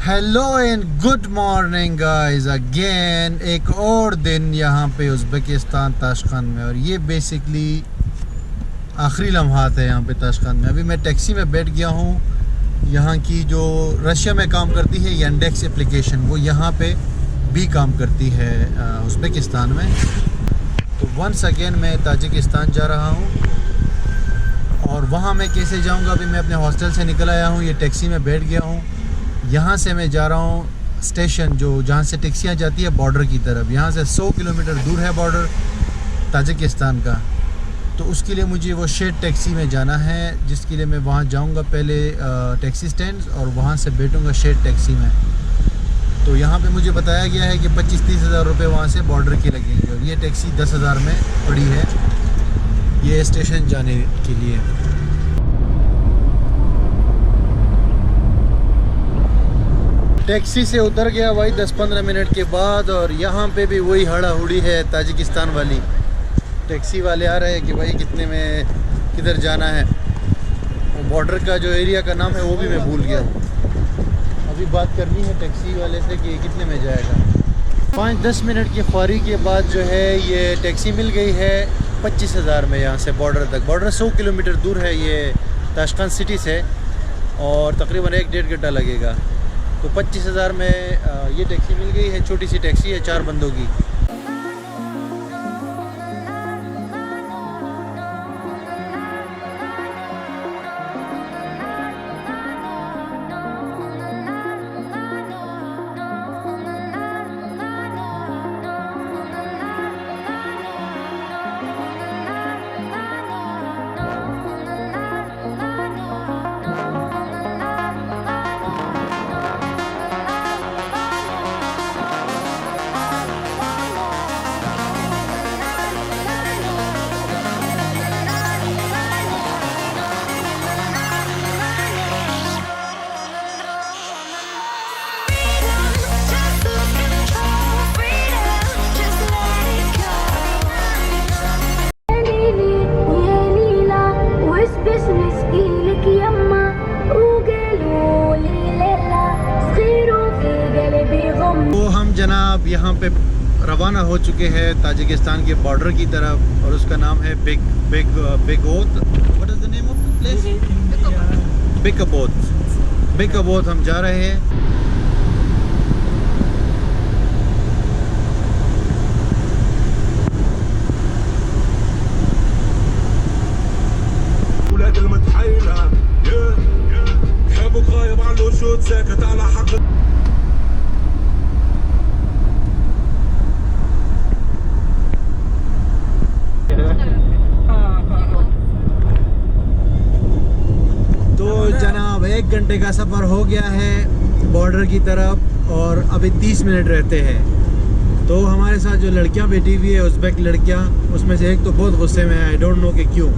Hello and good morning guys again. एक और दिन यहाँ पे उज़्बेकिस्तान ताशकंद में, और ये बेसिकली आखिरी लम्हात है यहाँ पे ताशकंद में। अभी मैं टैक्सी में बैठ गया हूँ। यहाँ की जो रशिया में काम करती है यांडेक्स एप्लीकेशन, वो यहाँ पे भी काम करती है उज़्बेकिस्तान में। तो वंस अगेन मैं ताजिकिस्तान जा रहा हूँ, और वहाँ मैं कैसे जाऊँगा? अभी मैं अपने हॉस्टल से निकल आया हूँ, ये टैक्सी में बैठ गया हूँ। यहाँ से मैं जा रहा हूँ स्टेशन, जो जहाँ से टैक्सियाँ जाती है बॉर्डर की तरफ। यहाँ से 100 किलोमीटर दूर है बॉर्डर ताजिकिस्तान का। तो उसके लिए मुझे वो शेड टैक्सी में जाना है, जिसके लिए मैं वहाँ जाऊँगा पहले टैक्सी स्टैंड, और वहाँ से बैठूँगा शेड टैक्सी में। तो यहाँ पे मुझे बताया गया है कि 25-30 हज़ार रुपये वहाँ से बॉर्डर के लगेंगे, और ये टैक्सी 10 हज़ार में पड़ी है ये स्टेशन जाने के लिए। टैक्सी से उतर गया भाई 10-15 मिनट के बाद, और यहाँ पे भी वही हड़ा हुड़ी है ताजिकिस्तान वाली। टैक्सी वाले आ रहे हैं कि भाई कितने में किधर जाना है। वो बॉर्डर का जो एरिया का नाम है वो भी मैं भूल गया हूँ। अभी बात करनी है टैक्सी वाले से कि कितने में जाएगा। 5-10 मिनट की ख्वारी के बाद जो है ये टैक्सी मिल गई है 25 हज़ार में, यहाँ से बॉर्डर तक। बॉर्डर 100 किलोमीटर दूर है ये ताशकंद सिटी से, और तकरीबन 1-1.5 घंटा लगेगा। तो 25 हज़ार में ये टैक्सी मिल गई है। छोटी सी टैक्सी है 4 बंदों की। तो हम जनाब यहाँ पे रवाना हो चुके हैं ताजिकिस्तान के बॉर्डर की तरफ, और उसका नाम है बेगोत। What is the name of the place? बेकबोत हम जा रहे हैं। जनाब 1 घंटे का सफ़र हो गया है बॉर्डर की तरफ, और अभी 30 मिनट रहते हैं। तो हमारे साथ जो लड़कियां बैठी हुई है उज़्बेक लड़कियां, उसमें से एक तो बहुत गुस्से में है। आई डोंट नो कि क्यों।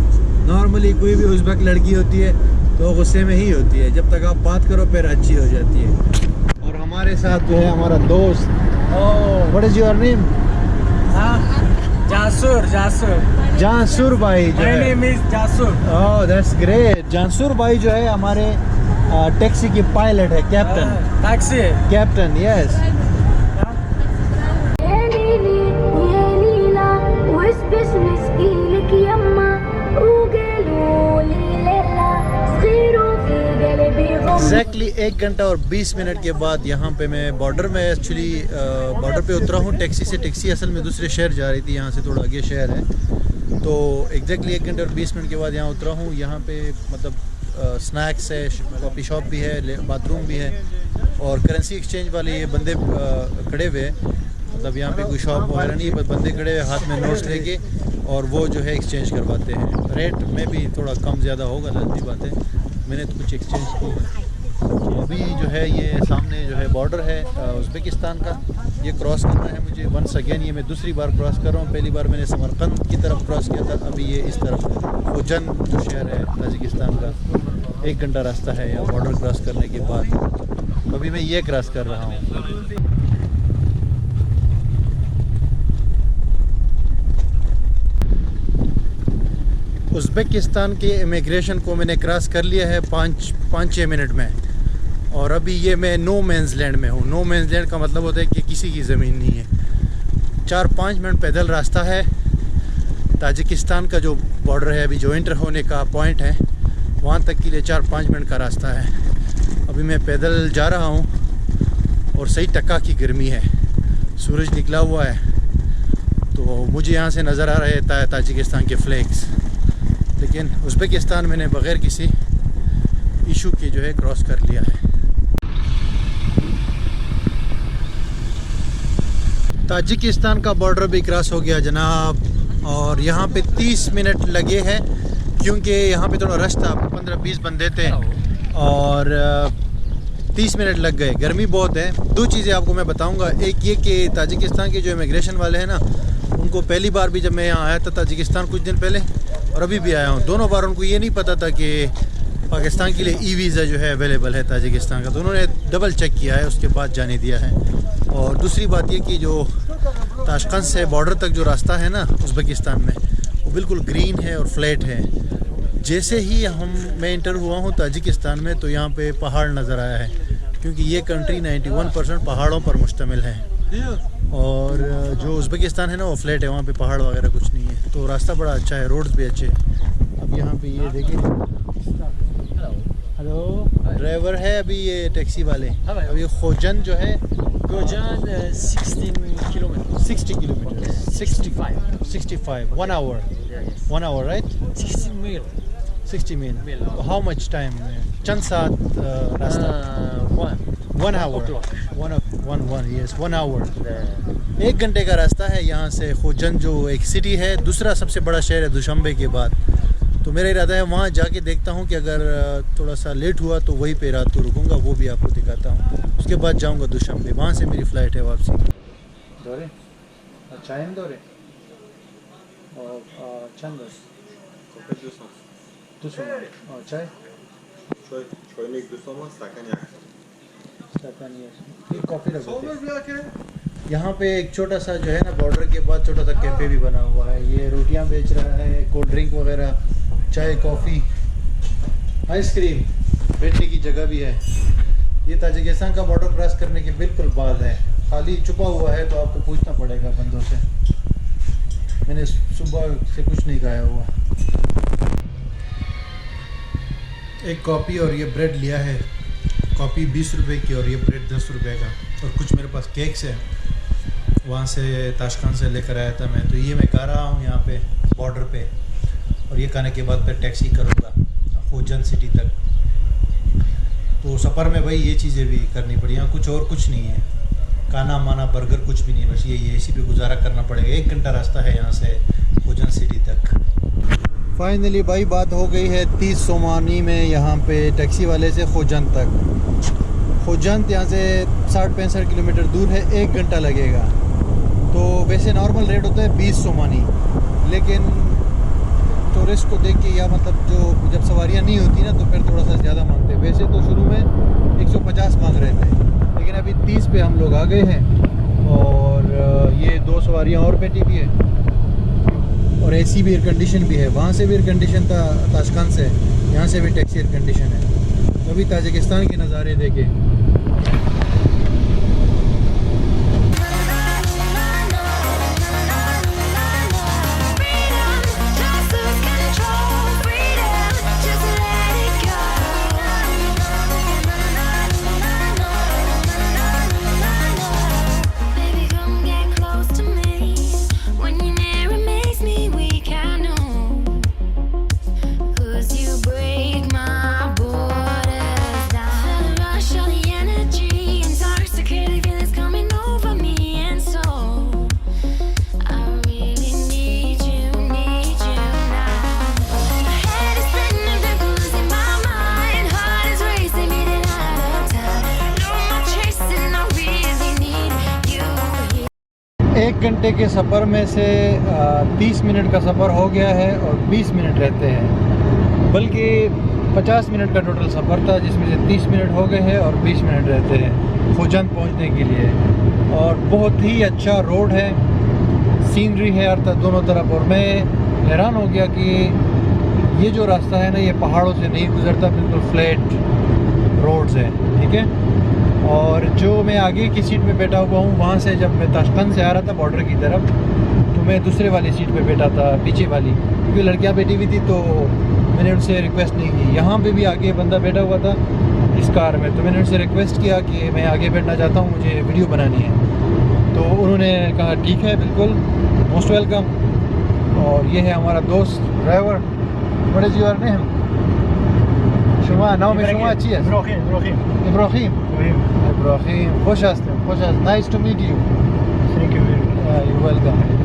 नॉर्मली कोई भी उज़्बेक लड़की होती है तो गुस्से में ही होती है, जब तक आप बात करो फिर अच्छी हो जाती है। और हमारे साथ जो है हमारा दोस्त, व्हाट इज़ योर नेम? जांसुर भाई जो है। Oh that's great. जांसुर भाई जो है हमारे टैक्सी की पायलट है, कैप्टन यस। एग्जैक्टली 1 घंटा और 20 मिनट के बाद यहाँ पे मैं बॉर्डर में एक्चुअली बॉर्डर पे उतरा हूँ टैक्सी से। टैक्सी असल में दूसरे शहर जा रही थी, यहाँ से थोड़ा आगे शहर है। तो एग्जैक्टली 1 घंटे और 20 मिनट के बाद यहाँ उतरा हूँ। यहाँ पे मतलब स्नैक्स है, कॉफ़ी शॉप भी है, बाथरूम भी है, और करेंसी एक्सचेंज वाले ये बंदे खड़े हुए हैं। मतलब यहाँ पे कोई शॉप वगैरह नहीं, बस बंदे खड़े हुए हाथ में नोट्स लेके, और वो जो है एक्सचेंज करवाते हैं। रेट में भी थोड़ा कम ज़्यादा होगा, लगती बात है। मैंने तो कुछ एक्सचेंज की है। तो अभी जो है ये सामने जो है बॉर्डर है उज़्बेकिस्तान का, ये क्रॉस करना है मुझे वंस अगेन। ये मैं दूसरी बार क्रॉस कर रहा हूँ। पहली बार मैंने समरकंद की तरफ क्रॉस किया था, अभी ये इस तरफ उजन जो शहर है ताजिकिस्तान का, 1 घंटा रास्ता है यहाँ बॉर्डर क्रॉस करने के बाद। अभी मैं ये क्रॉस कर रहा हूँ। उज़्बेकिस्तान के इमिग्रेशन को मैंने क्रॉस कर लिया है 5-6 मिनट में। और अभी ये मैं नो मैंस लैंड में हूँ। नो मैंस लैंड का मतलब होता है कि किसी की ज़मीन नहीं है। 4-5 मिनट पैदल रास्ता है। ताजिकिस्तान का जो बॉर्डर है, अभी जो इंटर होने का पॉइंट है वहाँ तक के लिए 4-5 मिनट का रास्ता है। अभी मैं पैदल जा रहा हूँ और सही टक्का की गर्मी है, सूरज निकला हुआ है, तो मुझे यहाँ से नज़र आ रहे हैं ताजिकिस्तान के फ्लैग्स। लेकिन उज़्बेकिस्तान मैंने बग़ैर किसी इशू के जो है क्रॉस कर लिया है। ताजिकिस्तान का बॉर्डर भी क्रॉस हो गया जनाब, और यहाँ पे 30 मिनट लगे हैं क्योंकि यहाँ पे थोड़ा रश था, 15-20 बंदे थे और 30 मिनट लग गए। गर्मी बहुत है। 2 चीज़ें आपको मैं बताऊंगा। एक ये कि ताजिकिस्तान के जो इमिग्रेशन वाले हैं ना, उनको पहली बार भी जब मैं यहाँ आया था ताजिकिस्तान कुछ दिन पहले और अभी भी आया हूँ, दोनों बार उनको ये नहीं पता था कि पाकिस्तान के लिए ई वीज़ा जो है अवेलेबल है ताजिकिस्तान का, तो उन्होंने डबल चेक किया है, उसके बाद जाने दिया है। और दूसरी बात ये कि जो ताशकंद से बॉर्डर तक जो रास्ता है ना उज़्बेकिस्तान में, वो बिल्कुल ग्रीन है और फ्लैट है। जैसे ही मैं इंटर हुआ हूँ ताजिकिस्तान में तो यहाँ पे पहाड़ नज़र आया है, क्योंकि ये कंट्री 91% पहाड़ों पर मुश्तमिल है। और जो उज़्बेकिस्तान है ना वो फ्लैट है, वहाँ पे पहाड़ वगैरह कुछ नहीं है, तो रास्ता बड़ा अच्छा है, रोड्स भी अच्छे हैं। अब यहाँ पे ये देखिए, हेलो ड्राइवर है अभी ये टैक्सी वाले। अभी खोजन जो है, Khojan 16 kilometers. 60 kilometers, 65 1 hour, Yeah, yes. 1 hour right? 16 mil. 60 meal. Mil. How much time? चंद सात रास्ता? 1 hour. o'clock. One, yes, 1 hour। The 1 घंटे का रास्ता है यहाँ से। खोजन जो एक सिटी है, दूसरा सबसे बड़ा शहर है दुशांबे के बाद। तो मेरा इरादा है वहाँ जाके देखता हूँ कि अगर थोड़ा सा लेट हुआ तो वहीं पे रात को रुकूंगा, वो भी आपको दिखाता हूँ। उसके बाद जाऊँगा दुशांबे, वहाँ से मेरी फ़्लाइट है वापसी। दौरे चायन दौरे और चंद चाय Çaylık Düsoma, stakan yak. Coffee रख। यहाँ पे एक छोटा सा जो है ना बॉर्डर के बाद छोटा सा कैफ़े भी बना हुआ है। ये रोटियाँ बेच रहा है, कोल्ड ड्रिंक वगैरह, चाय, कॉफ़ी, आइसक्रीम, बैठने की जगह भी है। ये ताजिकिस्तान का बॉर्डर क्रॉस करने के बिल्कुल बाद है, खाली छुपा हुआ है, तो आपको पूछना पड़ेगा बंदों से। मैंने सुबह से कुछ नहीं खाया हुआ। एक कॉफ़ी और ये ब्रेड लिया है। कॉफ़ी 20 रुपए की और ये ब्रेड 10 रुपए का। और कुछ मेरे पास केक्स है, वहाँ से ताशकंद से लेकर आया था मैं। तो ये मैं खा रहा हूँ यहाँ पे बॉर्डर पे, और ये खाने के बाद फिर टैक्सी करूँगा खोजन सिटी तक। तो सफ़र में भाई ये चीज़ें भी करनी पड़ी। यहाँ कुछ और कुछ नहीं है, खाना माना बर्गर कुछ भी नहीं है, बस ये इसी पे गुजारा करना पड़ेगा। 1 घंटा रास्ता है यहाँ से खोजन सिटी तक। फाइनली भाई बात हो गई है 30 सोमानी में यहाँ पे टैक्सी वाले से खोजन तक। खोजन यहाँ से 60-65 किलोमीटर दूर है, 1 घंटा लगेगा। तो वैसे नॉर्मल रेट होता है 20 सोमानी, लेकिन टूरिस्ट को देख के या मतलब जो जब सवारियाँ नहीं होती ना तो फिर थोड़ा सा ज़्यादा मांगते हैं। वैसे तो शुरू में 150 मांग रहे थे, लेकिन अभी 30 पे हम लोग आ गए हैं। और ये 2 सवारियाँ और बैठी भी है, और एसी भी, एयर कंडीशन भी है। वहाँ से भी एयर कंडीशन था ताशकंद से, यहाँ से भी टैक्सी एयर कंडीशन है। तो अभी ताजिकिस्तान के नज़ारे देखें। एक घंटे के सफ़र में से 30 मिनट का सफ़र हो गया है और 20 मिनट रहते हैं, बल्कि 50 मिनट का टोटल सफ़र था, जिसमें से 30 मिनट हो गए हैं और 20 मिनट रहते हैं खोजन पहुंचने के लिए। और बहुत ही अच्छा रोड है, सीनरी है हर दोनों तरफ। और मैं हैरान हो गया कि ये जो रास्ता है ना, ये पहाड़ों से नहीं गुज़रता, बिल्कुल फ्लैट रोड्स हैं, ठीक है। और जो मैं आगे की सीट पे बैठा हुआ हूँ, वहाँ से जब मैं ताशकंद से आ रहा था बॉर्डर की तरफ, तो मैं दूसरे वाली सीट पे बैठा था, पीछे वाली, क्योंकि लड़कियाँ बैठी हुई थी, तो मैंने उनसे रिक्वेस्ट नहीं की। यहाँ पे भी आगे बंदा बैठा हुआ था इस कार में, तो मैंने उनसे रिक्वेस्ट किया कि मैं आगे बैठना चाहता हूँ, मुझे वीडियो बनानी है। तो उन्होंने कहा ठीक है, बिल्कुल, मोस्ट वेलकम। और ये है हमारा दोस्त driver. What is your name? शुमा, नाम में शुमा अच्छी है। इब्राहिम। इब्राहिम, खुश हस्ते, खुश हस्ते। Nice to meet you. Thank you very much. You welcome.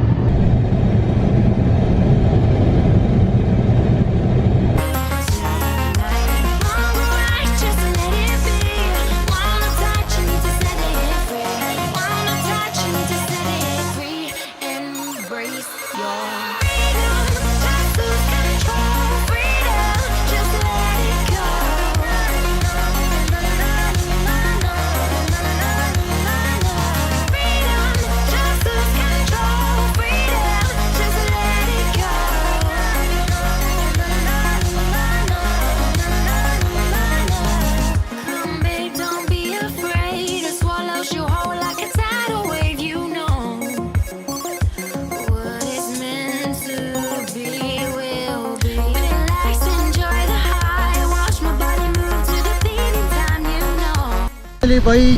चलिए भाई,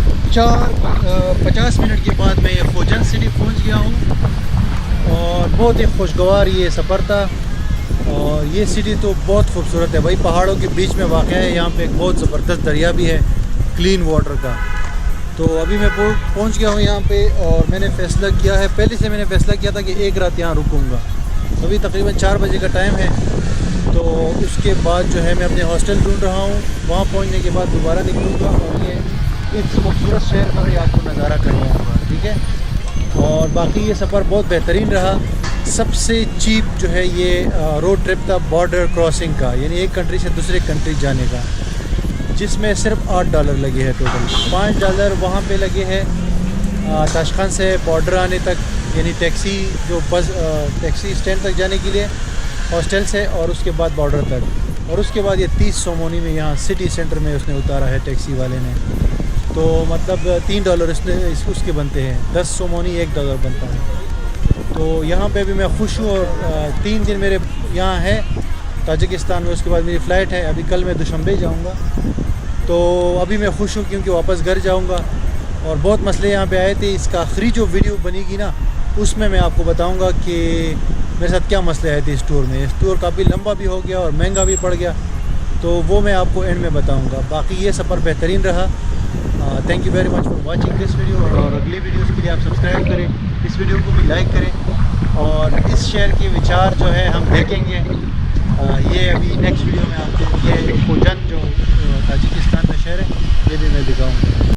50 मिनट के बाद मैं ये खोजन सिटी पहुंच गया हूँ और बहुत ही खुशगवार ये सफ़र था। और ये सिटी तो बहुत खूबसूरत है भाई, पहाड़ों के बीच में वाक़ है। यहाँ पे एक बहुत ज़बरदस्त दरिया भी है क्लीन वाटर का। तो अभी मैं पहुँच गया हूँ यहाँ पे और मैंने फ़ैसला किया है, पहले से मैंने फ़ैसला किया था कि एक रात यहाँ रुकूँगा। अभी तकरीबन 4 बजे का टाइम है, तो उसके बाद जो है मैं अपने हॉस्टल ढूंढ रहा हूँ। वहाँ पहुँचने के बाद दोबारा निकलूँगा और ये इस खूबसूरत शहर का भी आपको नज़ारा करवाऊँगा, ठीक है। और बाकी ये सफ़र बहुत बेहतरीन रहा। सबसे चीप जो है ये रोड ट्रिप था बॉर्डर क्रॉसिंग का, यानी एक कंट्री से दूसरे कंट्री जाने का, जिसमें सिर्फ $8 लगे हैं टोटल। $5 वहाँ पे लगे हैं ताशकंद से बॉर्डर आने तक, यानी टैक्सी जो बस टैक्सी स्टैंड तक जाने के लिए हॉस्टल से, और उसके बाद बॉर्डर तक। और उसके बाद ये 30 सोमोनी में यहाँ सिटी सेंटर में उसने उतारा है टैक्सी वाले ने। तो मतलब $3 उसके बनते हैं, 10 सोमोनी $1 बनता है। तो यहाँ पे भी मैं खुश हूँ। और 3 दिन मेरे यहाँ है ताजिकिस्तान में, उसके बाद मेरी फ़्लाइट है। अभी कल मैं दुशंबे जाऊँगा, तो अभी मैं खुश हूँ क्योंकि वापस घर जाऊँगा। और बहुत मसले यहाँ पे आए थे। इसका आखिरी जो वीडियो बनेगी ना, उसमें मैं आपको बताऊँगा कि मेरे साथ क्या मसले आए थे इस टूर में। इस टूर काफ़ी लंबा भी हो गया और महंगा भी पड़ गया, तो वो मैं आपको एंड में बताऊँगा। बाकी ये सफ़र बेहतरीन रहा। Thank you very much for watching this video. और अगली वीडियोस के लिए आप सब्सक्राइब करें, इस वीडियो को भी लाइक करें। और इस शहर के विचार जो है हम देखेंगे। ये अभी नेक्स्ट वीडियो में आपको ये खोजन जो ताजिकिस्तान में शहर है, ये भी मैं दिखाऊँगा।